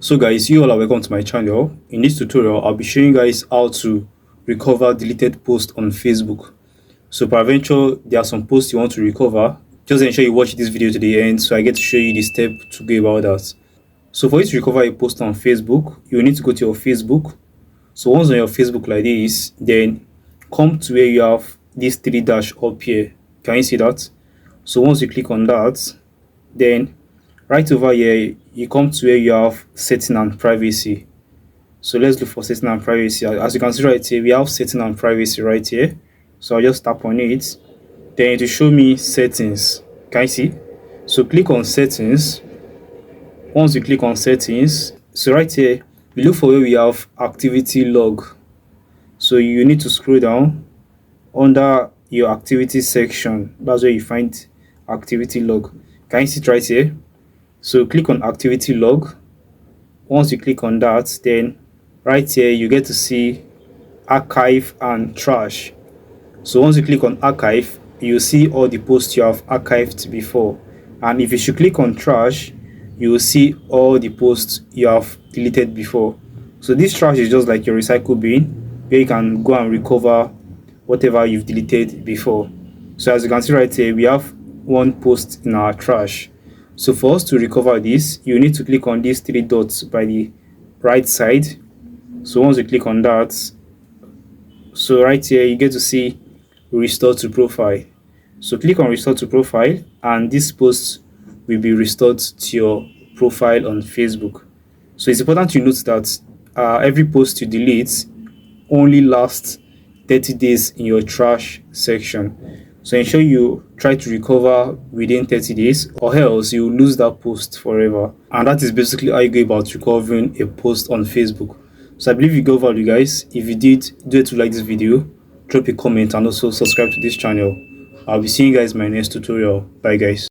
So guys, you all are welcome to my channel. In this tutorial, I'll be showing you guys how to recover deleted posts on Facebook. So peradventure, there are some posts you want to recover. Just ensure you watch this video to the end so I get to show you the step to go about that. So for you to recover a post on Facebook, you need to go to your Facebook. So once on your Facebook like this, then come to where you have this three dash up here. Can you see that? So once you click on that, then right over here you come to where you have setting and privacy. So let's look for setting and privacy. As you can see right here, we have setting and privacy right here. So I'll just tap on it, then it will show me settings. Can you see? So click on settings. Once you click on settings, so right here we look for where we have activity log. So you need to scroll down under your activity section. That's where you find activity log. Can you see it right here? So click on activity log. Once you click on that, then right here you get to see archive and trash. So once you click on archive, you see all the posts you have archived before, and if you should click on trash, you will see all the posts you have deleted before. So this trash is just like your recycle bin where you can go and recover whatever you've deleted before. So as you can see right here, we have one post in our trash. So for us to recover this, you need to click on these three dots by the right side. So once you click on that, so right here you get to see restore to profile. So click on restore to profile and this post will be restored to your profile on Facebook. So it's important to note that every post you delete only lasts 30 days in your trash section. So ensure you try to recover within 30 days or else you will lose that post forever. And that is basically how you go about recovering a post on Facebook. So I believe you got value, guys. If you did, do it to like this video, drop a comment and also subscribe to this channel. I'll be seeing you guys in my next tutorial. Bye guys.